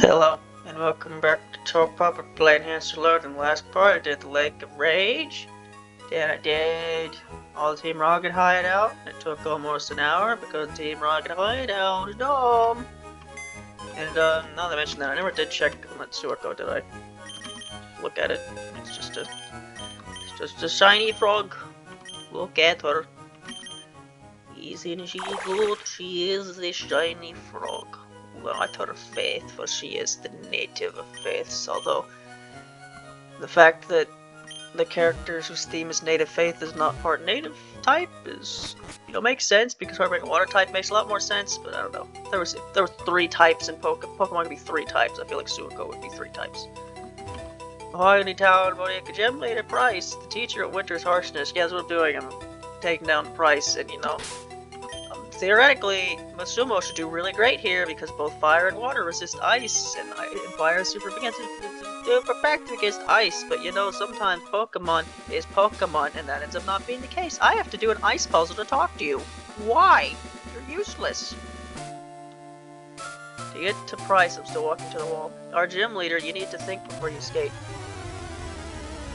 Hello, and welcome back to Touhou Puppet playing Hamster Load. In the last part, I did the Lake of Rage. Then I did all the Team Rocket hideout. It took almost an hour because Team Rocket hideout is dumb. And now that I mentioned that, I never did check on that sewer code, did I? Look at it. It's just a shiny frog. Look at her. Isn't she good? She is the shiny frog. Not her faith, for she is the native of faiths, although the fact that the characters whose theme is native faith is not part native type is, makes sense, because her being water type makes a lot more sense, but I don't know. If there were 3 types in Pokemon could be 3 types, I feel like Suiko would be 3 types. Holy Town, Bodega Gym Leader Pryce, the teacher of Winter's Harshness. Yeah, that's what I'm doing, I'm taking down Pryce, and theoretically, Matsumo should do really great here because both fire and water resist ice, and fire is super effective against ice. But sometimes Pokemon is Pokemon, and that ends up not being the case. I have to do an ice puzzle to talk to you. Why? You're useless. To get to Pryce, I'm still walking to the wall. Our gym leader, you need to think before you skate.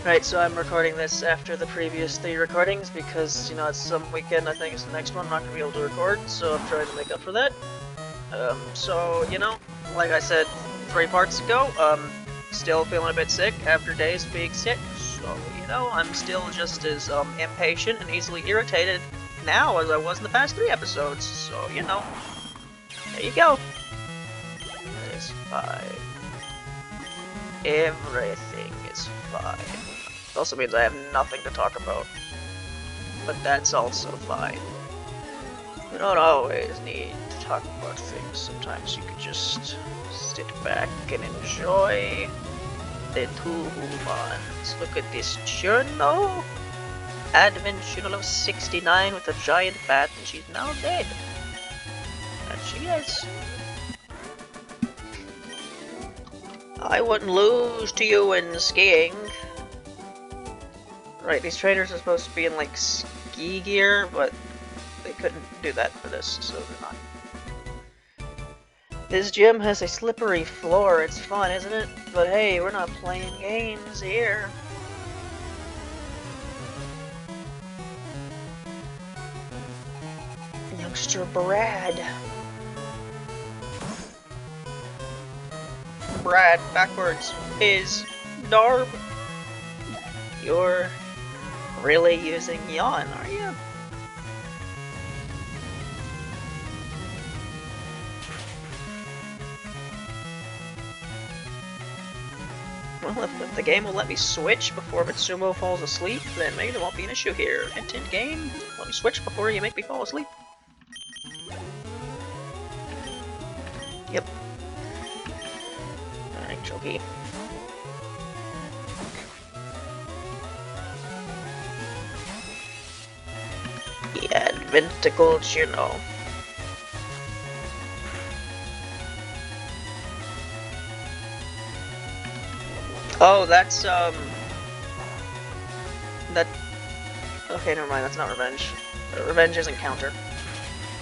Right, so I'm recording this after the previous 3 recordings because, it's some weekend, I think it's the next one, I'm not going to be able to record, so I'm trying to make up for that. Like I said 3 parts ago, still feeling a bit sick after days of being sick, so, I'm still just as, impatient and easily irritated now as I was in the past 3 episodes, so, there you go. It's fine. Everything is fine. It also means I have nothing to talk about. But that's also fine. You don't always need to talk about things. Sometimes you can just sit back and enjoy the Touhou bonds. Look at this journal. Advent journal of 69 with a giant bat, and she's now dead. And she is. I wouldn't lose to you in skiing. Right, these trainers are supposed to be in, like, ski gear, but they couldn't do that for this, so they're not. This gym has a slippery floor. It's fun, isn't it? But hey, we're not playing games here. Youngster Brad. Brad backwards is Darb. You're really using yawn, are you? Well, if the game will let me switch before Matsumo falls asleep, then maybe there won't be an issue here. Hint, hint, game, let me switch before you make me fall asleep. Yep. Alright, Choki. The Adventicles, Oh, that's, okay, never mind, that's not revenge. Revenge isn't counter.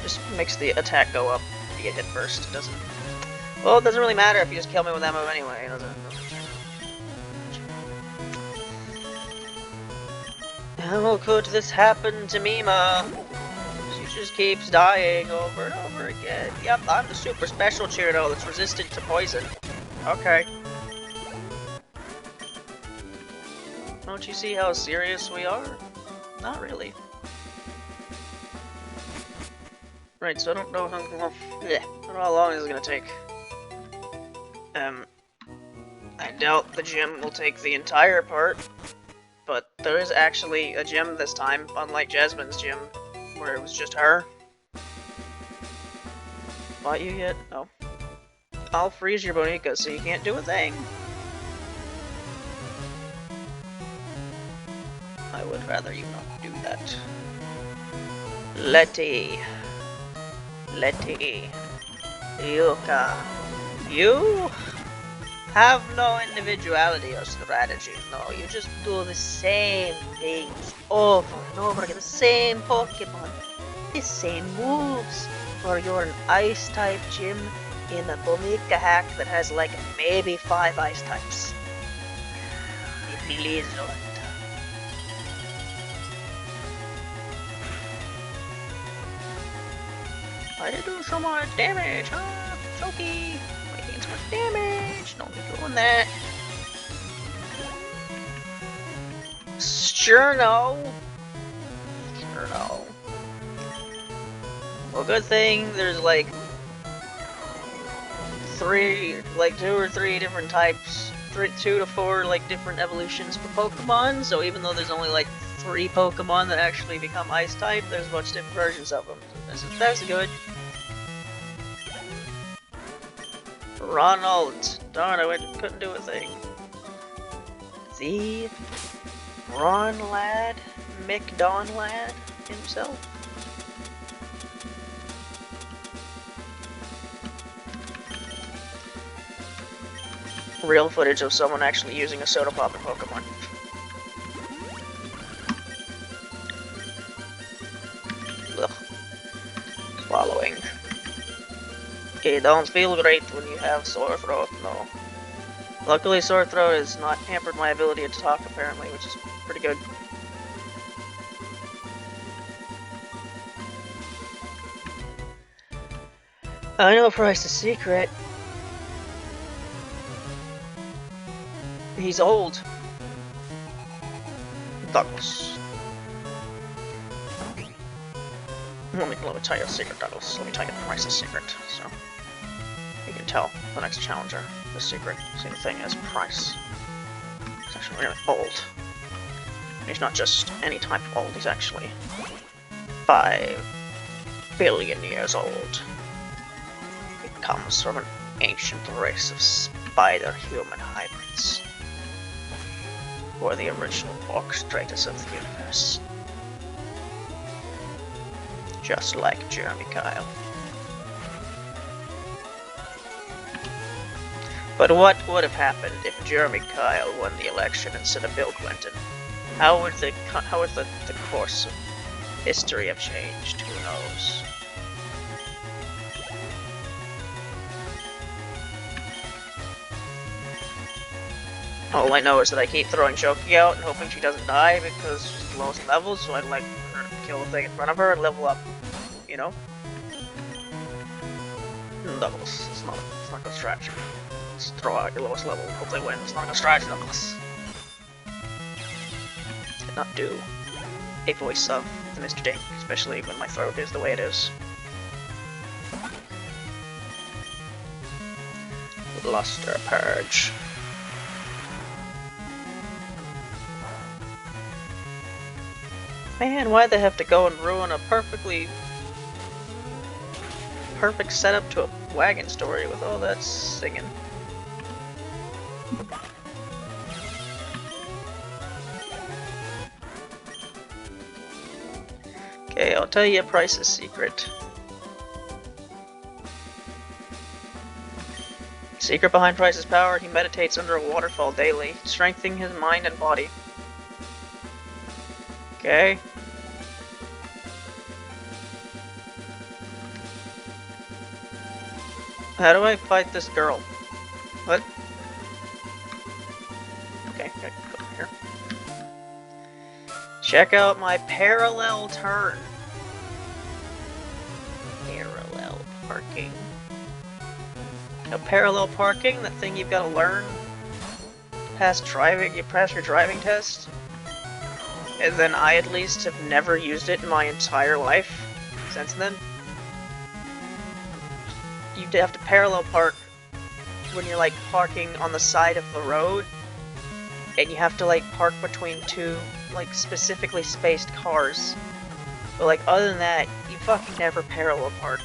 Just makes the attack go up if you get hit first. It doesn't... Well, it doesn't really matter if you just kill me with that move anyway, does it? How could this happen to Mima? She just keeps dying over and over again. Yep, I'm the super special Cheerdo that's resistant to poison. Okay. Don't you see how serious we are? Not really. Right, so I don't know how long this is gonna take. I doubt the gym will take the entire part, but there is actually a gym this time, unlike Jasmine's gym, where it was just her. Bought you yet? No. I'll freeze your Bonica so you can't do a thing. I would rather you not do that. Letty. Yuka. You have no individuality or strategy, no. You just do the same things over and over again. The same Pokemon. The same moves. For you're an ice type gym, in a Bomika hack that has like maybe 5 ice types. The Blizzard. Why did you do so much damage, huh? Choky! Why are you doing so much damage? Don't be doing that. Sure no. Sure no. Well, good thing there's like 2 or 3 different types, 2 to 4 like different evolutions for Pokemon. So even though there's only like 3 Pokemon that actually become Ice type, there's much different versions of them. That's good. Ronald, darn, I couldn't do a thing. The Ron lad, McDon lad himself. Real footage of someone actually using a soda pop in Pokemon. Ugh. Swallowing. You don't feel great when you have sore throat, no. Luckily, sore throat has not hampered my ability to talk, apparently, which is pretty good. I know Pryce's secret. He's old. Douglas. Let me tell you a secret, Douglas. Let me tell you Pryce's secret, so you can tell the next challenger the secret. Same thing as Pryce. He's actually really old. And he's not just any type of old, he's actually 5 billion years old. He comes from an ancient race of spider-human hybrids. Who are the original orchestrators of the universe. Just like Jeremy Kyle. But what would have happened if Jeremy Kyle won the election instead of Bill Clinton? How would the course of history have changed? Who knows? All I know is that I keep throwing Choky out and hoping she doesn't die because she's the lowest level, so I'd like her to kill the thing in front of her and level up, you know? Douglas, it's not a good strategy. Just throw out your lowest level and hope they win. It's not a good strategy, Douglas. Did not do a voice of Mr. Dink, especially when my throat is the way it is. Luster Purge. Man, why'd they have to go and ruin a perfect setup to a wagon story with all that singing? Okay, I'll tell you Pryce's secret. Secret behind Pryce's power, he meditates under a waterfall daily, strengthening his mind and body. Okay. How do I fight this girl? What? Okay, go here. Check out my parallel turn. Parallel parking. Now, parallel parking, that thing you've got to learn. Pass your driving test. And then I at least have never used it in my entire life since then. You have to parallel park when you're like parking on the side of the road, and you have to like park between 2 like specifically spaced cars. But like other than that, you fucking never parallel park.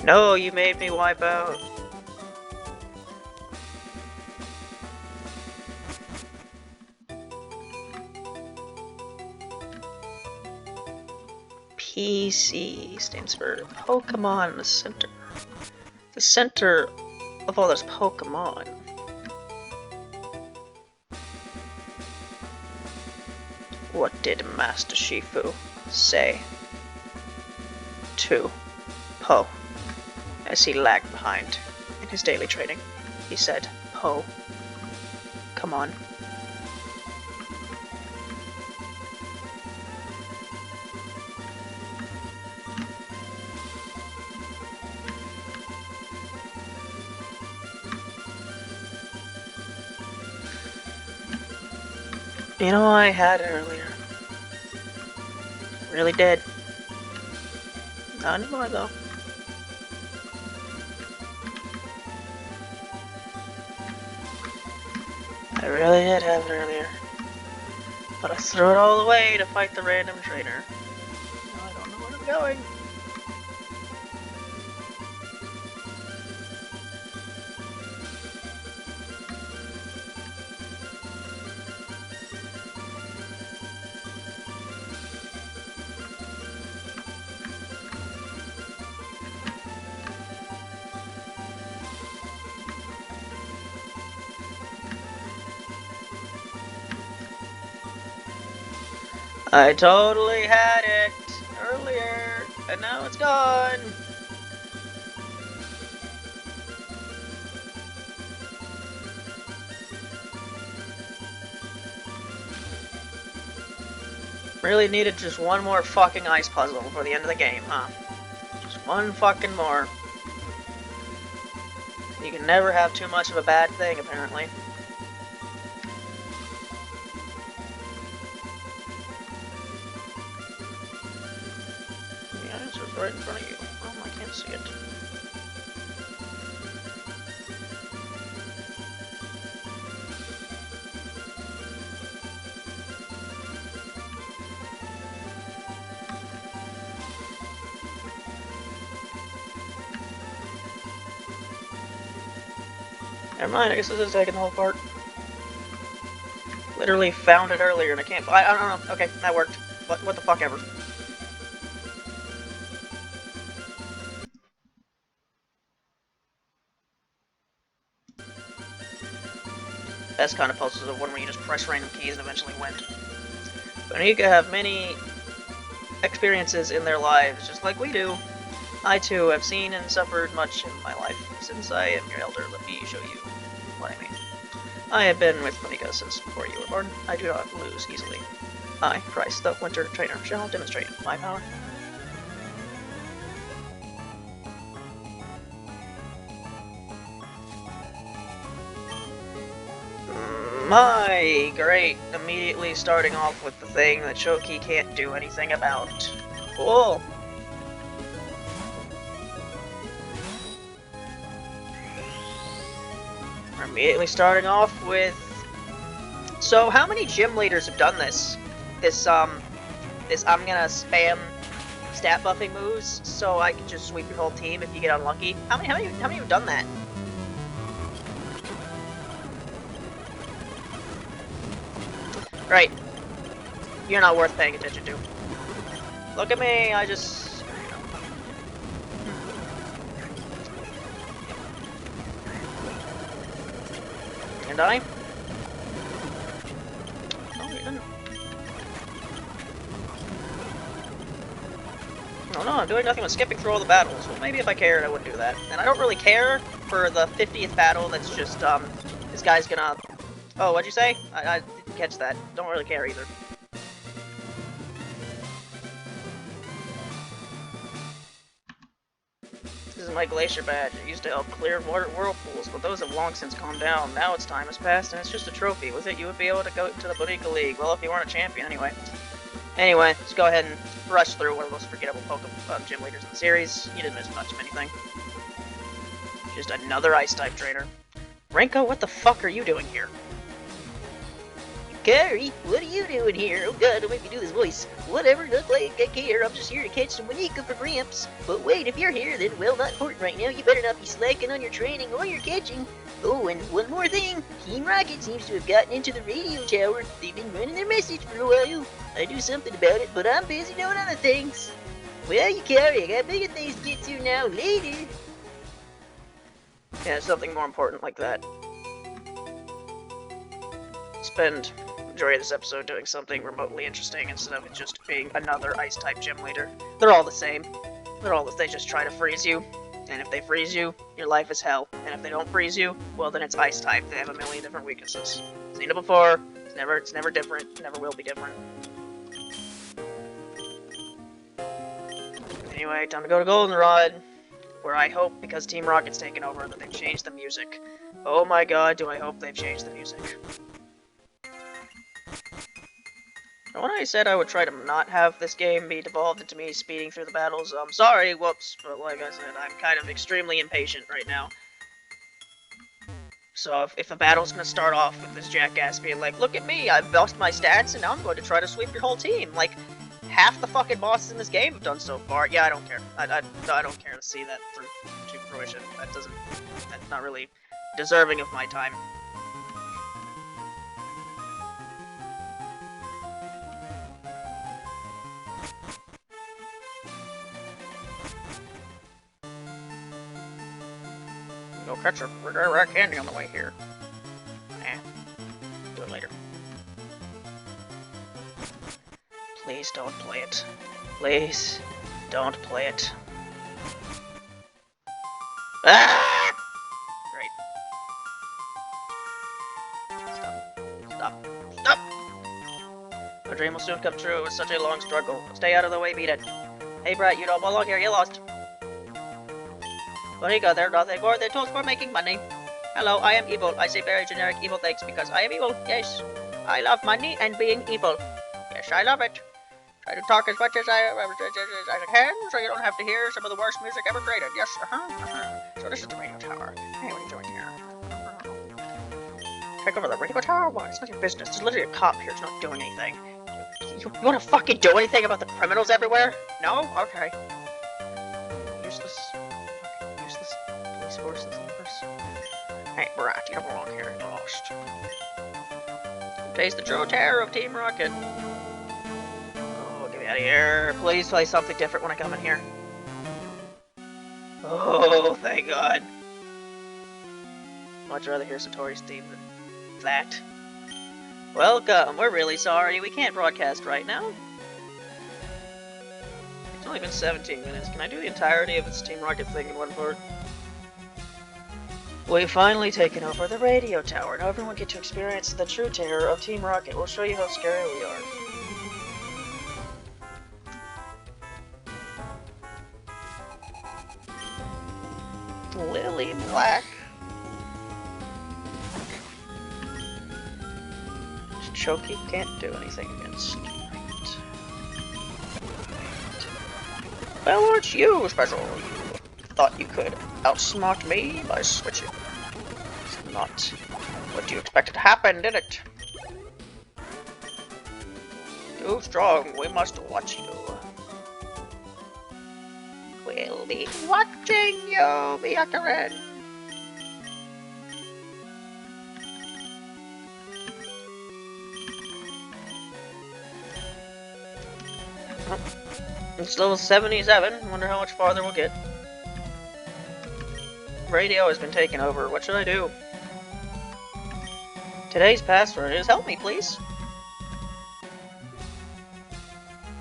No, you made me wipe out. PC stands for Pokemon Center. The center of all those Pokemon. What did Master Shifu say to Po as he lagged behind in his daily training? He said, Po, come on. You know, I had it earlier. Really did. Not anymore, though. I really did have it earlier. But I threw it all away to fight the random trainer. Now I don't know where I'm going. I totally had it earlier, and now it's gone. Really needed just one more fucking ice puzzle before the end of the game, huh? Just one fucking more. You can never have too much of a bad thing, apparently. The answer's right in front of you. Oh, I can't see it. Never mind, I guess this is taking the whole part. Literally found it earlier and I can't. I don't know. Okay, that worked. What the fuck ever. Best kind of puzzles are the one where you just press random keys and eventually win. But you can have many experiences in their lives, just like we do. I too have seen and suffered much in my life. Since I am your elder, let me show you what I mean. I have been with Monika since before you were born. I do not lose easily. I, Pryce, the winter trainer, shall demonstrate my power. My great, immediately starting off with the thing that Shoki can't do anything about. Cool. We're immediately starting off with... So, how many gym leaders have done this? This I'm gonna spam stat buffing moves so I can just sweep your whole team if you get unlucky. How many have done that? Right. You're not worth paying attention to. Look at me, I just... And I? Oh, you didn't. Oh no, I'm doing nothing but skipping through all the battles. Well, maybe if I cared, I wouldn't do that. And I don't really care for the 50th battle that's just, this guy's gonna... Oh, what'd you say? I didn't catch that. Don't really care either. This is my glacier badge. It used to help clear whirlpools, but those have long since calmed down. Now its time has passed, and it's just a trophy. With it, you would be able to go to the Bonica League. Well, if you weren't a champion, anyway. Anyway, let's go ahead and rush through one of the most forgettable Pokemon gym leaders in the series. You didn't miss much of anything. Just another Ice-type trainer. Renko, what the fuck are you doing here? Carrie, what are you doing here? Oh god, don't make me do this voice. Whatever, not like I care. I'm just here to catch some Monika for Gramps. But wait, if you're here, then well, not important right now. You better not be slacking on your training or your catching. Oh, and one more thing. Team Rocket seems to have gotten into the radio tower. They've been running their message for a while. I do something about it, but I'm busy doing other things. Well, you carry. I got bigger things to get to now. Later. Yeah, something more important like that. Spend majority of this episode doing something remotely interesting instead of it just being another ice-type gym leader. They're all the same. They just try to freeze you. And if they freeze you, your life is hell. And if they don't freeze you, well then it's ice-type. They have a million different weaknesses. Seen it before. It's never different. It never will be different. Anyway, time to go to Goldenrod, where I hope, because Team Rocket's taken over, that they've changed the music. Oh my god, do I hope they've changed the music. Now, when I said I would try to not have this game be devolved into me speeding through the battles, I'm sorry, whoops, but like I said, I'm kind of extremely impatient right now. So if a battle's gonna start off with this jackass being like, look at me, I've bossed my stats and now I'm going to try to sweep your whole team, like, half the fucking bosses in this game have done so far. Yeah, I don't care. I don't care to see that through to fruition. That's not really deserving of my time. Go catch a rare candy on the way here. Do it later. Please don't play it. Please don't play it. Ah! Great. Stop. Stop! Our dream will soon come true. It was such a long struggle. Stay out of the way, beat it. Hey, Bright, you don't belong here. You lost. What do you got there? Nothing more than tools for making money. Hello, I am evil. I say very generic evil things because I am evil. Yes. I love money and being evil. Yes, I love it. Try to talk as much as I can, so you don't have to hear some of the worst music ever created. Yes, So this is the radio tower. Hey, what are you doing here? Take over the radio tower? What? It's not your business. There's literally a cop here. It's not doing anything. You want to fucking do anything about the criminals everywhere? No? Okay. Useless police force and Hey, Brat, you don't belong here. You're lost. Taste the true terror of Team Rocket. Get out of here. Please play something different when I come in here. Oh, thank God. Much rather hear Satori's theme than that. Welcome. We're really sorry. We can't broadcast right now. It's only been 17 minutes. Can I do the entirety of this Team Rocket thing in one part? We've finally taken over the radio tower. Now everyone get to experience the true terror of Team Rocket. We'll show you how scary we are. Lily Black. Choky can't do anything against. Right. Well, aren't you special? You thought you could outsmart me by switching. It's not what you expected to happen, did it? Too strong. We must watch you. We'll be watching you, Byakuren. Oh, it's level 77. Wonder how much farther we'll get. Radio has been taken over. What should I do? Today's password is help me, please.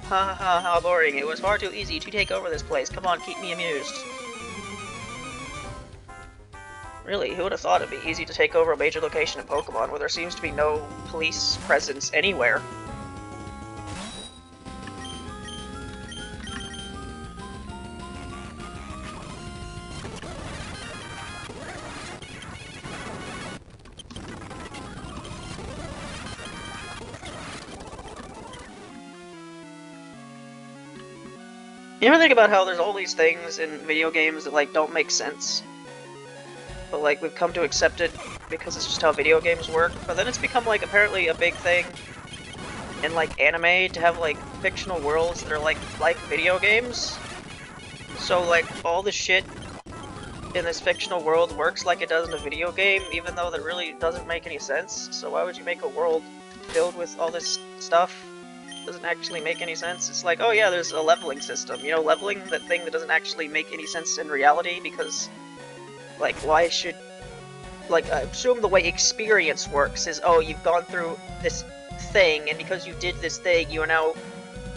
Ha ha ha, how boring. It was far too easy to take over this place. Come on, keep me amused. Really, who would have thought it'd be easy to take over a major location in Pokemon where there seems to be no police presence anywhere? You ever think about how there's all these things in video games that, like, don't make sense? But, like, we've come to accept it because it's just how video games work. But then it's become, like, apparently a big thing in, like, anime to have, like, fictional worlds that are, like video games. So, like, all the shit in this fictional world works like it does in a video game, even though that really doesn't make any sense. So why would you make a world filled with all this stuff doesn't actually make any sense. It's like, oh yeah, there's a leveling system. You know, leveling, that thing that doesn't actually make any sense in reality, because, like, why should... Like, I assume the way experience works is, oh, you've gone through this thing, and because you did this thing, you are now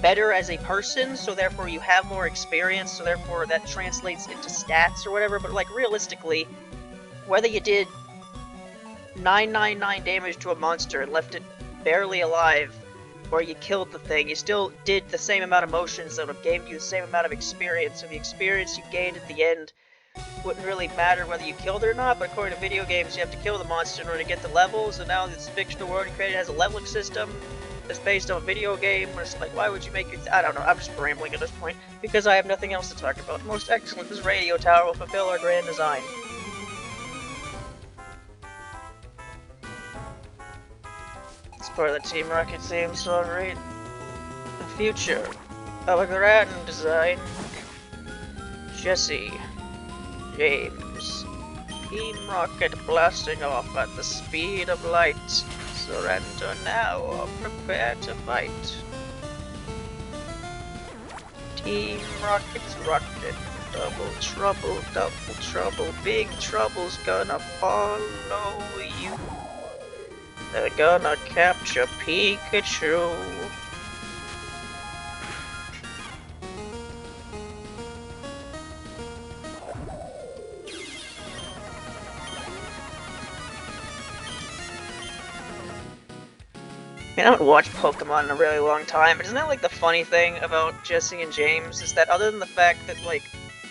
better as a person, so therefore you have more experience, so therefore that translates into stats or whatever, but, like, realistically, whether you did 999 damage to a monster and left it barely alive, or you killed the thing, you still did the same amount of motions that would have given you the same amount of experience, so the experience you gained at the end wouldn't really matter whether you killed it or not, but according to video games, you have to kill the monster in order to get the levels, and now this fictional world you created has a leveling system that's based on a video game, where it's like, why would you make it... I don't know, I'm just rambling at this point, because I have nothing else to talk about. Most excellent, this radio tower will fulfill our grand design. It's part of the Team Rocket theme song, right? The future of a grand design. Jesse. James. Team Rocket blasting off at the speed of light. Surrender now or prepare to fight. Team Rocket's rocket. Double trouble, big trouble's gonna follow you. They're gonna capture Pikachu. I haven't watched Pokemon in a really long time, but isn't that like the funny thing about Jesse and James, is that other than the fact that like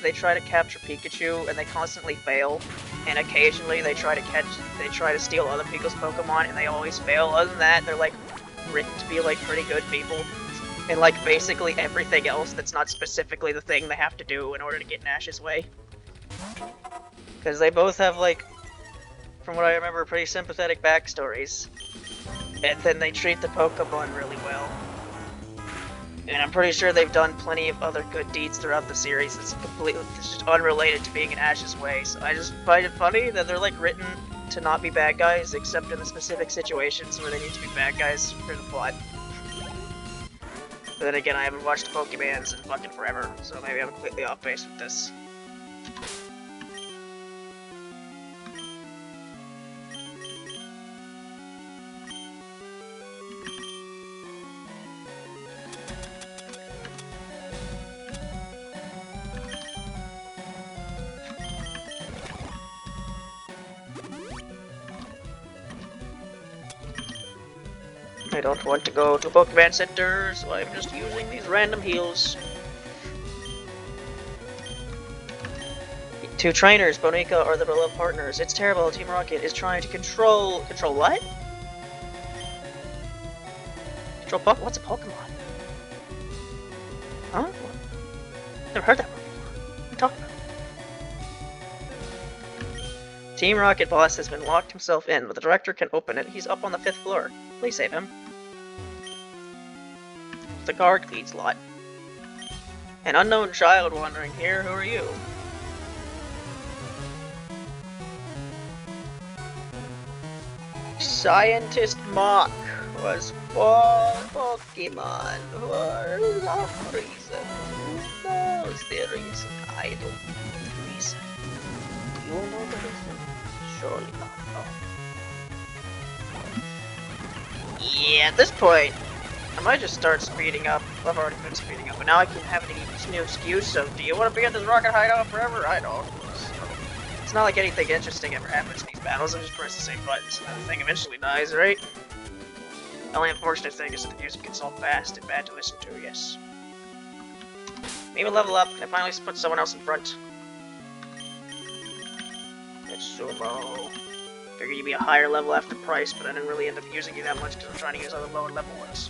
they try to capture Pikachu and they constantly fail, and occasionally they try to steal other people's Pokemon and they always fail, other than that they're like written to be like pretty good people, and like basically everything else that's not specifically the thing they have to do in order to get in Ash's way. Because they both have, like, from what I remember, pretty sympathetic backstories. And then they treat the Pokemon really well. And I'm pretty sure they've done plenty of other good deeds throughout the series that's completely just unrelated to being in Ash's way. So I just find it funny that they're like written to not be bad guys, except in the specific situations where they need to be bad guys for the plot. But then again, I haven't watched Pokemans in fucking forever, so maybe I'm completely off base with this. I don't want to go to Pokemon Center, so I'm just using these random heals. Two trainers, Bonica, are the beloved partners. It's terrible. Team Rocket is trying to control what? Control what's a Pokemon? Huh? Never heard that one before. What are you talking about? Team Rocket boss has been locked himself in, but the director can open it. He's up on the 5th floor. Please save him. The guard leads lot. An unknown child wandering here. Who are you? Scientist Mark was born Pokemon for some reason. Who knows the reason? I don't know the reason. Do you know the reason? Surely not. No. Yeah, at this point, I might just start speeding up. I've already been speeding up, but now I can have an new excuse of, do you want to be at this rocket hideout forever? I don't. So, it's not like anything interesting ever happens in these battles. I just press the same buttons and the thing eventually dies, right? The only unfortunate thing is that the music gets all fast and bad to listen to, yes. Maybe level up, and I finally put someone else in front. It's Sumo. Figured you'd be a higher level after Pryce, but I didn't really end up using you that much because I'm trying to use other lower level ones.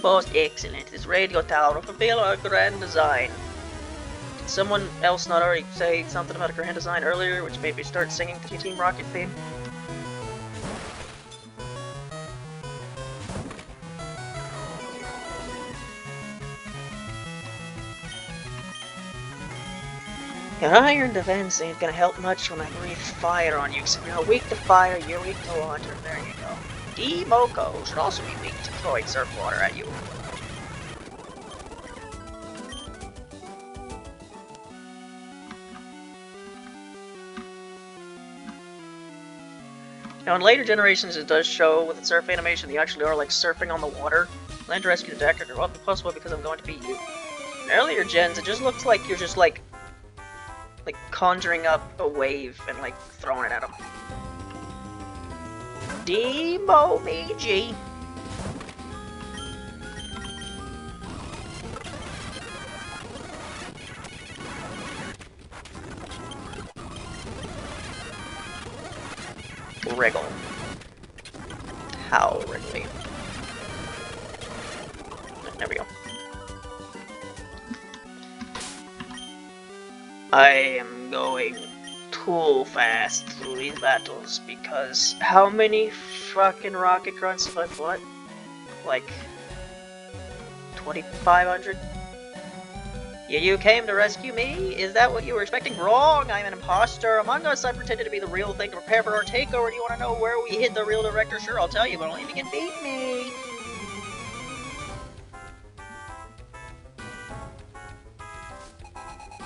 Most excellent. This radio tower will fulfill our grand design. Did someone else not already say something about a grand design earlier, which made me start singing the Team Rocket theme? Your iron defense ain't gonna help much when I breathe fire on you, except you're weak to fire, you're weak to water. There you go. D-Moko should also be weak to throwing surf water at you. Now, in later generations, it does show with the surf animation that you actually are like surfing on the water. Land to rescue the deck, or well, possible because I'm going to beat you. In earlier gens, it just looks like you're just like conjuring up a wave and like throwing it at him. Demo-Meiji. Wriggle. How wriggly. There we go. I am going too fast through these battles because how many fucking rocket grunts have I fought? Like 2,500? Yeah, you came to rescue me? Is that what you were expecting? Wrong! I'm an imposter. Among Us, I pretended to be the real thing to prepare for our takeover. Do you want to know where we hid the real director? Sure, I'll tell you, but only if you can beat me.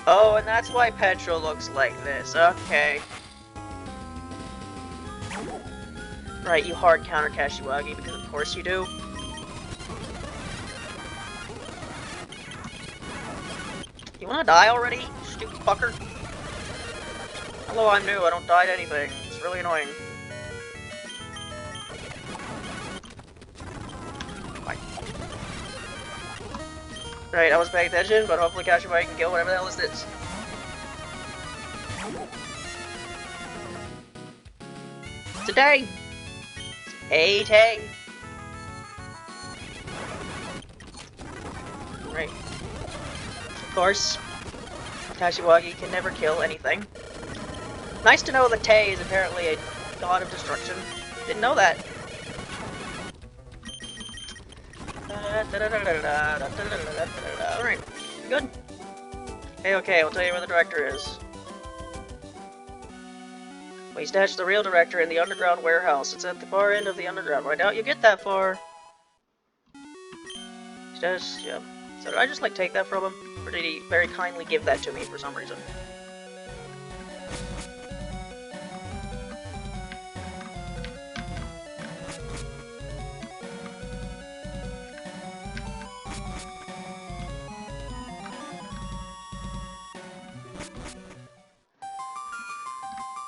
Oh, and that's why Petra looks like this. Okay. Right, you hard counter Kashiwagi, because of course you do. You wanna die already, stupid fucker? Hello, I'm new, I don't die to anything. It's really annoying. Bye. Right, I was paying attention, but hopefully Kashiwagi can kill whatever the hell is this. Today! A-Tay! Right. Of course, Kashiwagi can never kill anything. Nice to know that Tay is apparently a god of destruction. Didn't know that. Alright, good. Hey, okay, I'll tell you where the director is. We stashed the real director in the underground warehouse. It's at the far end of the underground. I doubt you get that far. Stashed, yeah. So did I just, like, take that from him? Or did he very kindly give that to me for some reason?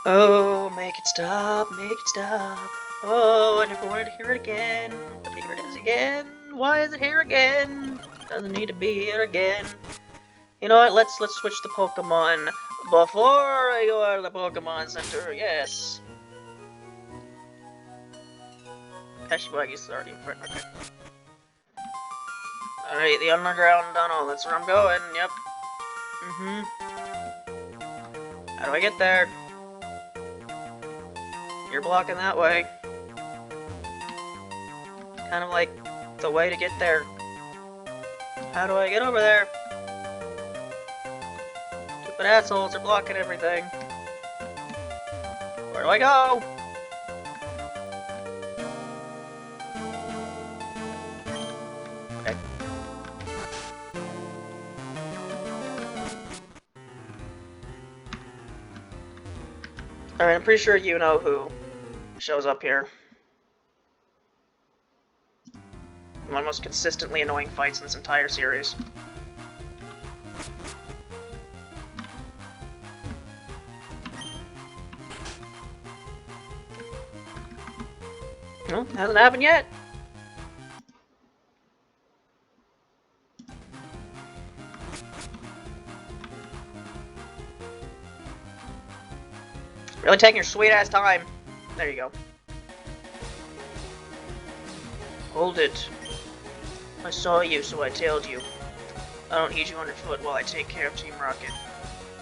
Oh, make it stop, make it stop. Oh, I never wanted to hear it again. But here it is again. Why is it here again? Doesn't need to be here again. You know what, let's switch the Pokemon before I go out of the Pokemon Center, yes. Kashiwagi's already in front, okay. Alright, the underground tunnel, that's where I'm going, yep. How do I get there? You're blocking that way. Kind of like the way to get there. How do I get over there? Stupid assholes are blocking everything. Where do I go? Okay. Alright, I'm pretty sure you know who shows up here. One of the most consistently annoying fights in this entire series. No, hasn't happened yet. Really taking your sweet ass time. There you go. Hold it. I saw you, so I tailed you. I don't need you underfoot while I take care of Team Rocket.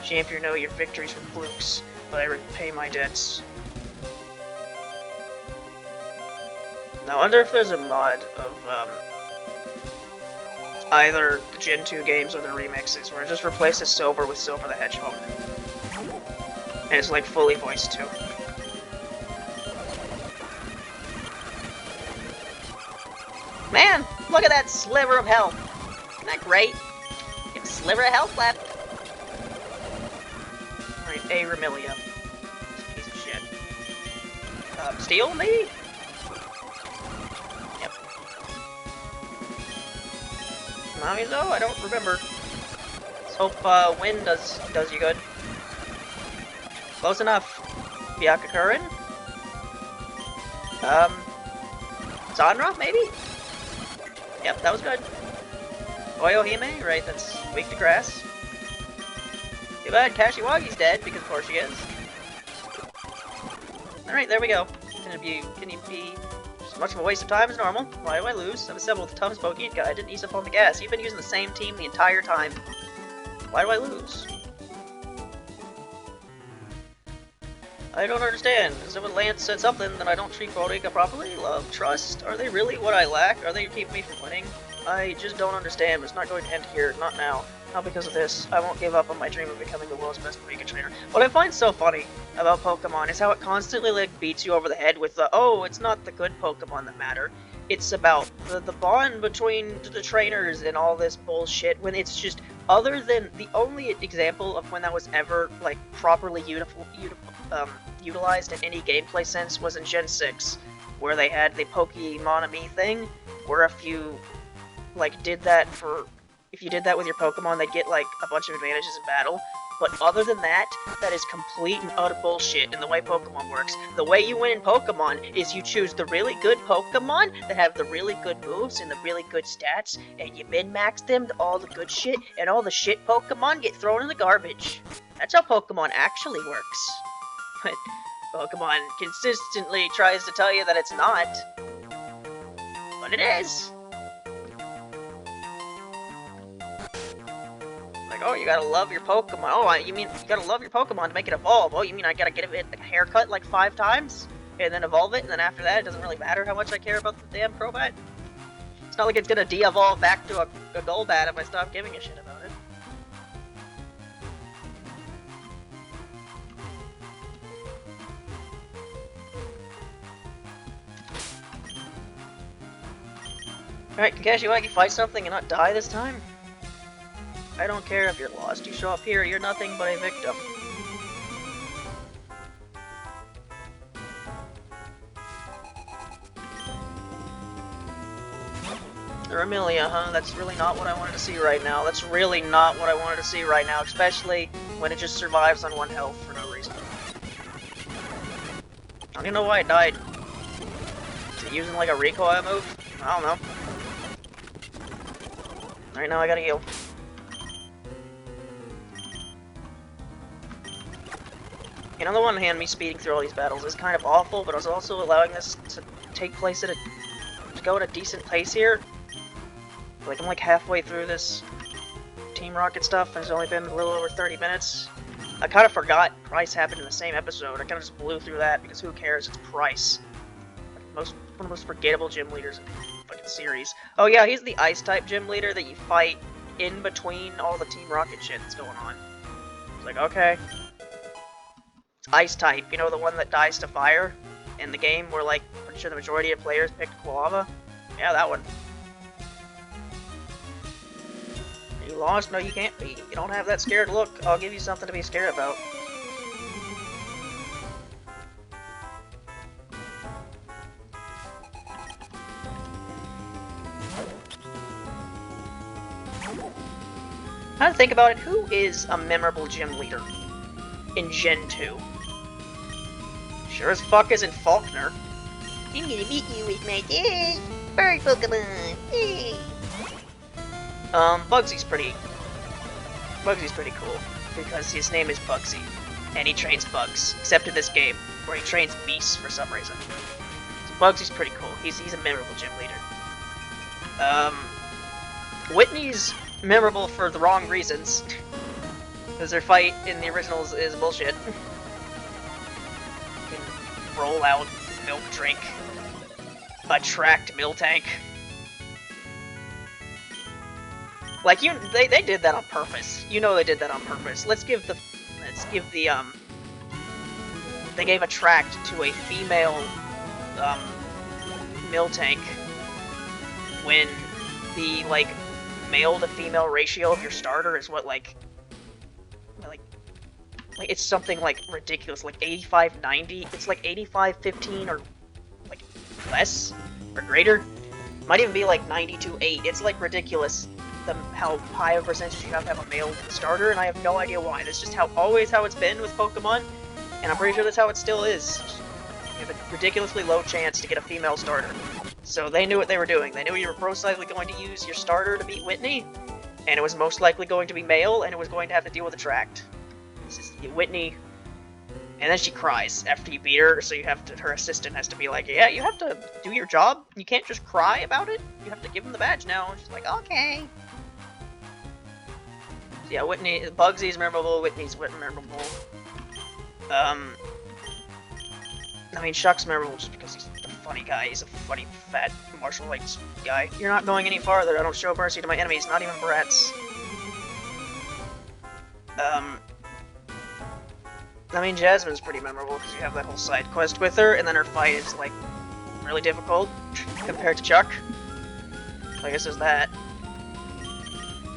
Champion, know your victories were flukes, but I repay my debts. Now, I wonder if there's a mod of, either the Gen 2 games or the remixes, where it just replaces Silver with Silver the Hedgehog. And it's, like, fully voiced, too. Man, look at that sliver of health. Isn't that great? Get a sliver of health left. Alright, a Remelia. Piece of shit. Steel, maybe? Yep. Mamizo? I don't remember. Let's hope wind does you good. Close enough. Byakukurin? Zanra, maybe? Yep, that was good. Oyohime, right, that's weak to grass. Too bad Kashiwagi's dead, because of course she is. Alright, there we go. Can you be as much of a waste of time as normal? Why do I lose? I've assembled the toughest Pokemon guide, didn't ease up on the gas. You've been using the same team the entire time. Why do I lose? I don't understand. Is it when Lance said something that I don't treat Bodega properly? Love, trust? Are they really what I lack? Are they keeping me from winning? I just don't understand, but it's not going to end here. Not now. Not because of this. I won't give up on my dream of becoming the world's best Pokemon trainer. What I find so funny about Pokemon is how it constantly, like, beats you over the head with the, oh, it's not the good Pokemon that matter. It's about the bond between the trainers and all this bullshit, when it's just, other than, the only example of when that was ever, like, properly utilized in any gameplay sense was in Gen 6, where they had the Pokemonami thing, where if you, like, did that for, if you did that with your Pokemon, they'd get, like, a bunch of advantages in battle. But other than that, that is complete and utter bullshit in the way Pokemon works. The way you win in Pokemon is you choose the really good Pokemon that have the really good moves and the really good stats, and you min-max them to all the good shit, and all the shit Pokemon get thrown in the garbage. That's how Pokemon actually works. But Pokemon consistently tries to tell you that it's not. But it is. Like, oh, you gotta love your Pokemon. Oh, you mean you gotta love your Pokemon to make it evolve. Oh, you mean I gotta get it a haircut like 5 times? And then evolve it, and then after that it doesn't really matter how much I care about the damn Crobat? It's not like it's gonna de-evolve back to a Golbat if I stop giving a shit about it. Alright, can Kashiwagi fight something and not die this time? I don't care if you're lost. You show up here, you're nothing but a victim. The Remelia, huh? That's really not what I wanted to see right now. That's really not what I wanted to see right now, especially when it just survives on 1 health for no reason. I don't even know why it died. Is it using like a recoil move? I don't know. Right now I gotta heal. And on the one hand, me speeding through all these battles is kind of awful, but I was also allowing this to take place to go at a decent pace here. Like, I'm like halfway through this Team Rocket stuff, and it's only been a little over 30 minutes. I kind of forgot Pryce happened in the same episode. I kind of just blew through that, because who cares, it's Pryce. One of the most forgettable gym leaders in the fucking series. Oh yeah, he's the Ice-type gym leader that you fight in between all the Team Rocket shit that's going on. It's like, okay. Ice type, you know, the one that dies to fire in the game where, like, I'm pretty sure the majority of players picked Quilava? Yeah, that one. Are you lost? No, you can't be. You don't have that scared look. I'll give you something to be scared about. Now to think about it, who is a memorable gym leader in Gen 2? Sure as fuck isn't Faulkner. I'm gonna meet you with my dad. Bird Pokemon. Hey. Bugsy's pretty cool because his name is Bugsy, and he trains bugs. Except in this game, where he trains beasts for some reason. So Bugsy's pretty cool. He's a memorable gym leader. Whitney's memorable for the wrong reasons, because their fight in the originals is bullshit. Roll out, milk drink, attract Miltank. Like, they did that on purpose. You know they did that on purpose. Let's give the, they gave attract to a female, Miltank. when the, like, male to female ratio of your starter is what, like it's something, like, ridiculous, like 85-90, it's like 85-15 or, like, less, or greater. Might even be, like, 92-8, it's, like, ridiculous how high of a percentage you have to have a male starter, and I have no idea why. That's just always how it's been with Pokemon, and I'm pretty sure that's how it still is. You have a ridiculously low chance to get a female starter. So they knew what they were doing. They knew you were most likely going to use your starter to beat Whitney, and it was most likely going to be male, and it was going to have to deal with Attract. Whitney, and then she cries after you beat her, so you have to, her assistant has to be like, yeah, you have to do your job. You can't just cry about it. You have to give him the badge now. And she's like, okay. So yeah, Whitney, Bugsy's memorable, Whitney's memorable. I mean, Shuck's memorable just because he's a funny guy. He's a funny, fat, martial arts guy. You're not going any farther. I don't show mercy to my enemies, not even brats. I mean, Jasmine's pretty memorable because you have that whole side quest with her, and then her fight is, like, really difficult compared to Chuck. So I guess there's that.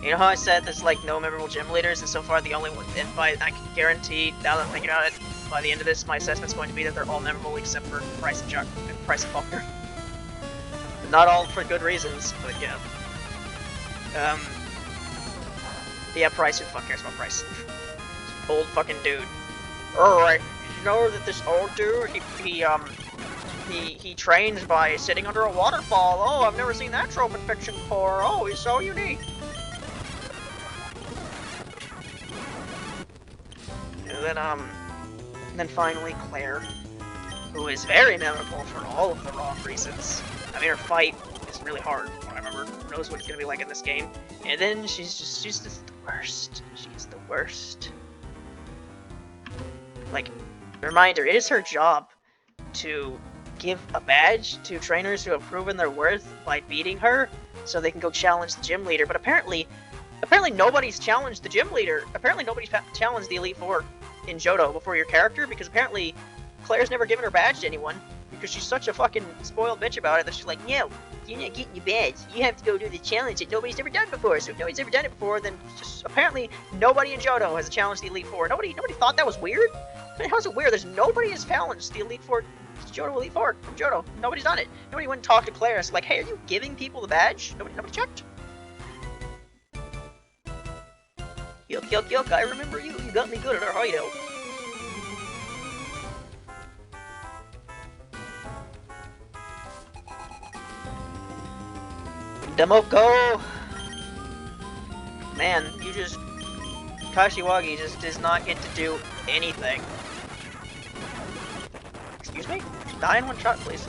You know how I said there's, like, no memorable gym leaders, and so far the only one, and I can guarantee, now that I'm thinking about it, by the end of this, my assessment's going to be that they're all memorable except for Pryce and Chuck, and Pryce and Faulkner. Not all for good reasons, but yeah. Yeah, Pryce, who the fuck cares about Pryce? Old fucking dude. Alright, you know that this old dude, he trains by sitting under a waterfall. Oh, I've never seen that trope in fiction before. Oh, he's so unique. And then finally Claire, who is very memorable for all of the wrong reasons. I mean, her fight is really hard, from what I remember. Who knows what it's gonna be like in this game. And then she's just the worst. She's the worst. Like, reminder, it is her job to give a badge to trainers who have proven their worth by beating her, so they can go challenge the gym leader. But apparently nobody's challenged the gym leader. Apparently nobody's challenged the Elite Four in Johto before your character, because apparently Claire's never given her badge to anyone, because she's such a fucking spoiled bitch about it that she's like, no, you're not getting your badge. You have to go do the challenge that nobody's ever done before. So if nobody's ever done it before, then just apparently nobody in Johto has challenged the Elite Four. Nobody thought that was weird? I mean, how's it weird? There's nobody has challenged the Elite Four, Johto Elite Four from Johto. Nobody's done it. Nobody went and talked to Claire. It's like, hey, are you giving people the badge? Nobody checked. Yuck, I remember you. You got me good at our hideout. Demoko! Man, Kashiwagi just does not get to do anything. Excuse me? Die in one shot, please.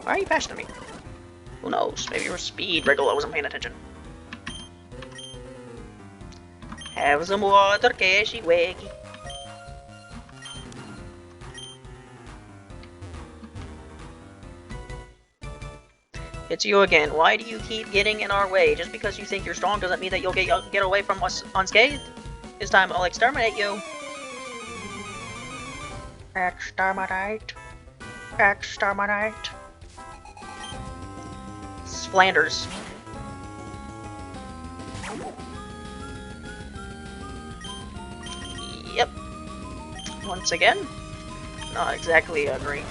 Why are you passionate me? Who knows? Maybe your speed regular wasn't paying attention. Have some water, Kashiwagi. It's you again. Why do you keep getting in our way? Just because you think you're strong doesn't mean that you'll get away from us unscathed. This time I'll exterminate you. Exterminate. Exterminate. Flanders. Yep. Once again, not exactly a great.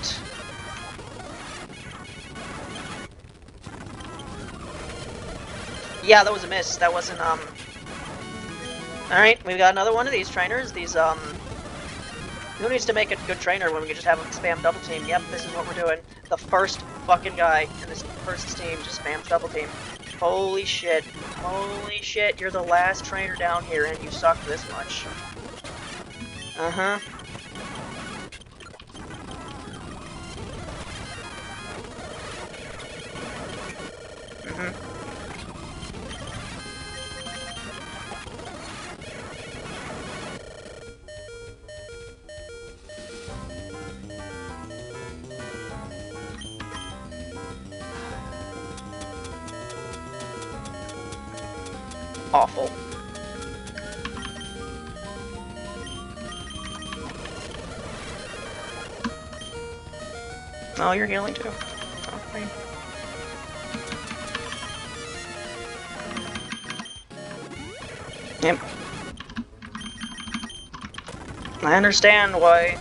Yeah, that was a miss. That wasn't, Alright, we've got another one of these trainers. These, who needs to make a good trainer when we can just have them spam double team? Yep, this is what we're doing. The first fucking guy in this first team just spams double team. Holy shit. Holy shit, you're the last trainer down here and you suck this much. Uh-huh. Mm-hmm. Awful. Oh, you're healing too. Okay. Yep. I understand why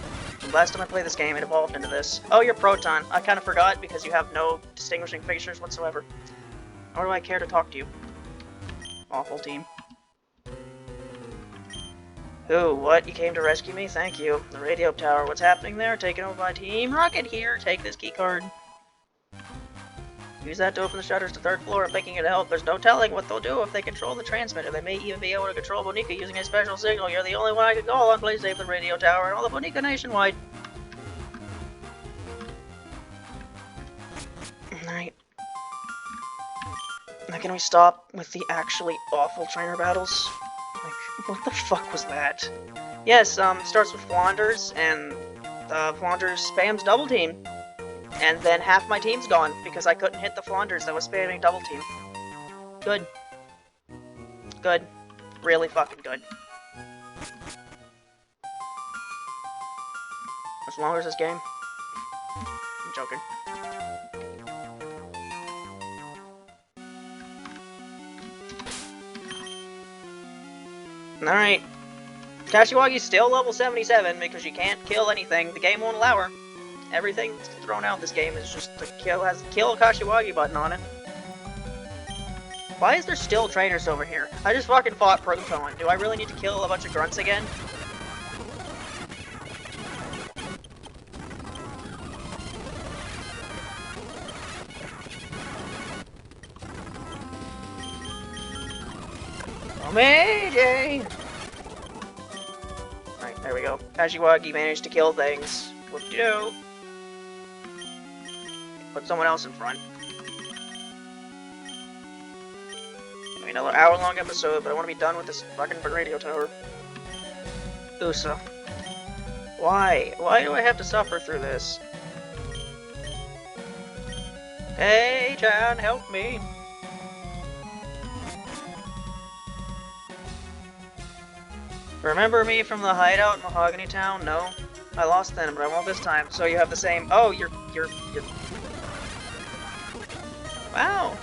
last time I played this game it evolved into this. Oh, you're Proton. I kind of forgot because you have no distinguishing features whatsoever. Nor do I care to talk to you. Awful team. Who? What? You came to rescue me? Thank you. The radio tower. What's happening there? Taken over by Team Rocket here. Take this key card. Use that to open the shutters to the 3rd floor. I'm thinking it'll help. There's no telling what they'll do if they control the transmitter. They may even be able to control Bonica using a special signal. You're the only one I could call on. Please save the radio tower and all the Bonica nationwide. Alright. Now can we stop with the actually awful trainer battles? Like, what the fuck was that? Yes, starts with Flanders, and Flanders spams double team. And then half my team's gone, because I couldn't hit the Flanders that was spamming double team. Good. Good. Really fucking good. As long as this game. I'm joking. Alright. Kashiwagi's still level 77 because you can't kill anything. The game won't allow her. Everything thrown out in this game is just the has the kill Kashiwagi button on it. Why is there still trainers over here? I just fucking fought Proton. Do I really need to kill a bunch of grunts again? Amazing! Right, there we go. Kashiwagi managed to kill things. Whoop-de-doo. Put someone else in front. Another hour-long episode, but I want to be done with this fucking radio tower. Usa. Why? Why do I have to suffer through this? Hey, John, help me. Remember me from the hideout in Mahogany Town? No. I lost then, but I won't this time. So you have the same... Oh, you're... Wow.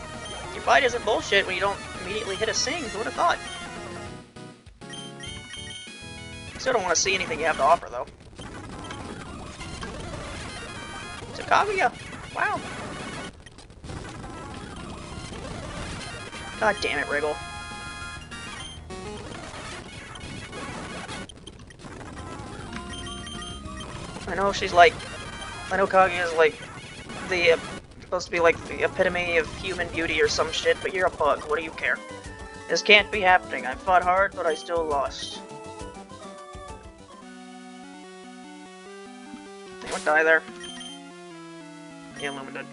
Your fight isn't bullshit when you don't immediately hit a sing. Who would have thought? Still don't want to see anything you have to offer, though. It's a Kaguya. Wow. God damn it, Wriggle. I know she's like... I know Kaguya's like the... supposed to be like the epitome of human beauty or some shit, but you're a bug. What do you care? This can't be happening. I fought hard, but I still lost. Anyone die there? Yeah, Lumen did.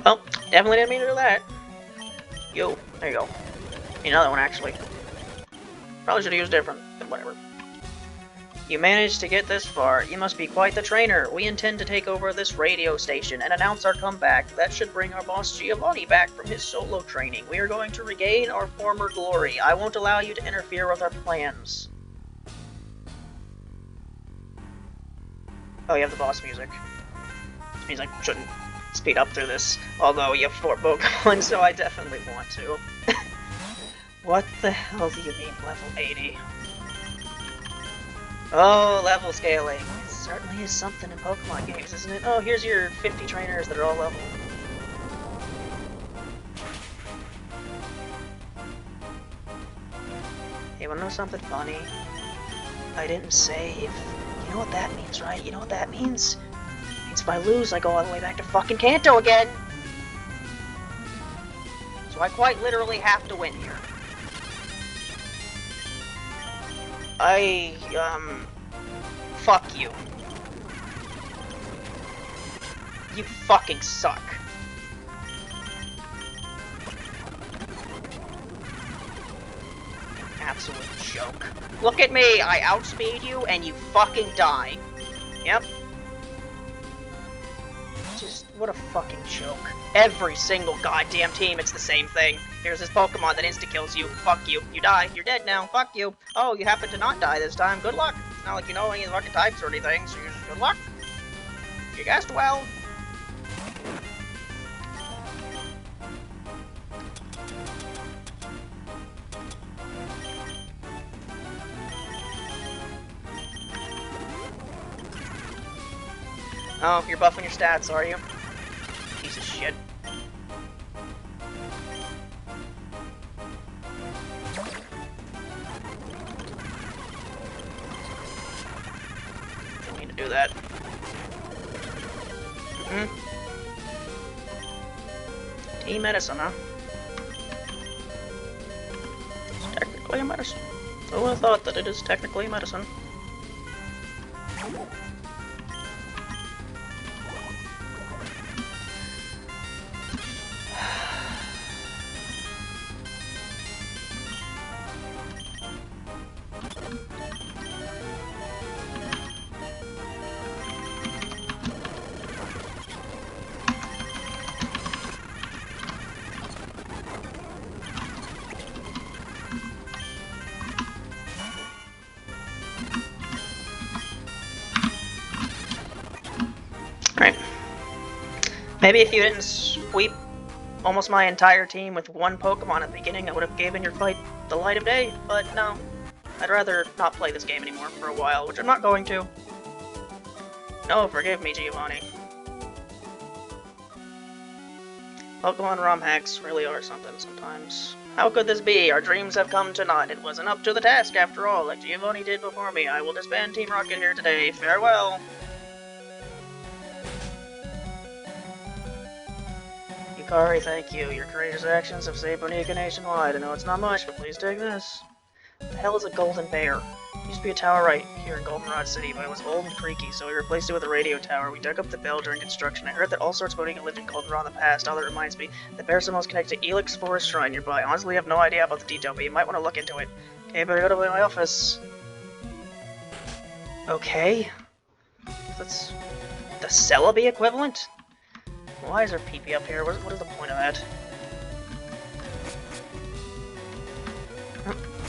Well, definitely didn't mean to do that. Yo, there you go. Another one, actually. Probably should have used different, but whatever. You managed to get this far. You must be quite the trainer. We intend to take over this radio station and announce our comeback. That should bring our boss Giovanni back from his solo training. We are going to regain our former glory. I won't allow you to interfere with our plans. Oh, you have the boss music. Which means I shouldn't speed up through this, although you have 4 Pokemon, so I definitely want to. What the hell do you mean, level 80? Oh, level scaling. It certainly is something in Pokemon games, isn't it? Oh, here's your 50 trainers that are all level. Hey, wanna know something funny? I didn't save. You know what that means, right? You know what that means? If I lose, I go all the way back to fucking Kanto again! So I quite literally have to win here. Fuck you. You fucking suck. absolute joke. Look at me! I outspeed you and you fucking die. Yep. Just, what a fucking joke. Every single goddamn team, it's the same thing. Here's this Pokemon that insta-kills you. Fuck you. You die. You're dead now. Fuck you. Oh, you happen to not die this time. Good luck. It's not like you know any of the fucking types or anything, so you're just good luck. You guessed well. Oh, you're buffing your stats, are you? Piece of shit. Don't mean to do that. Team medicine, huh? It's technically a medicine. Who would have thought that it is technically a medicine? Right. Maybe if you didn't sweep almost my entire team with one Pokemon at the beginning, I would have given your fight the light of day, but no. I'd rather not play this game anymore for a while, which I'm not going to. No, forgive me, Giovanni. Pokemon ROM hacks really are something sometimes. How could this be? Our dreams have come to naught. It wasn't up to the task after all, like Giovanni did before me. I will disband Team Rocket here today. Farewell! Yukari, thank you. Your courageous actions have saved Bonica nationwide. I know it's not much, but please take this. What the hell is a golden bear? It used to be a tower right here in Goldenrod City, but it was old and creaky, so we replaced it with a radio tower. We dug up the bell during construction. I heard that all sorts of Bonica lived in Goldenrod in the past. All that reminds me, the bear symbol is connected to Elix Forest Shrine nearby. Honestly, I have no idea about the detail, but you might want to look into it. Okay, better go to my office. Okay. That's the Celebi equivalent? Why is there PP up here? What is the point of that?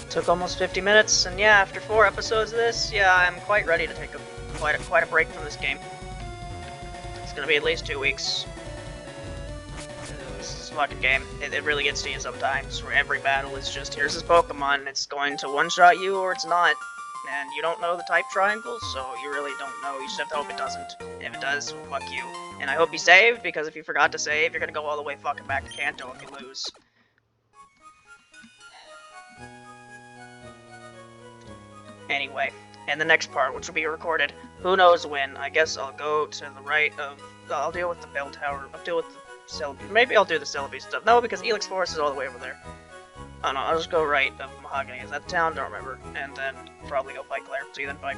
Took almost 50 minutes, and yeah, after 4 episodes of this, yeah, I'm quite ready to take quite a break from this game. It's gonna be at least 2 weeks. This fucking game, it really gets to you sometimes, where every battle is just, here's this Pokemon, and it's going to one-shot you or it's not. And you don't know the type triangles, so you really don't know. You just have to hope it doesn't. If it does, fuck you. And I hope you saved, because if you forgot to save, you're gonna go all the way fucking back to Kanto if you lose. Anyway, and the next part, which will be recorded, who knows when. I guess I'll go to the right of... I'll deal with the bell tower. I'll deal with the Celebi. Maybe I'll do the Celebi stuff. No, because Elix Forest is all the way over there. Oh no, I'll just go right of Mahogany. Is that the town? Don't remember. And then probably go fight Claire. See you then, bye.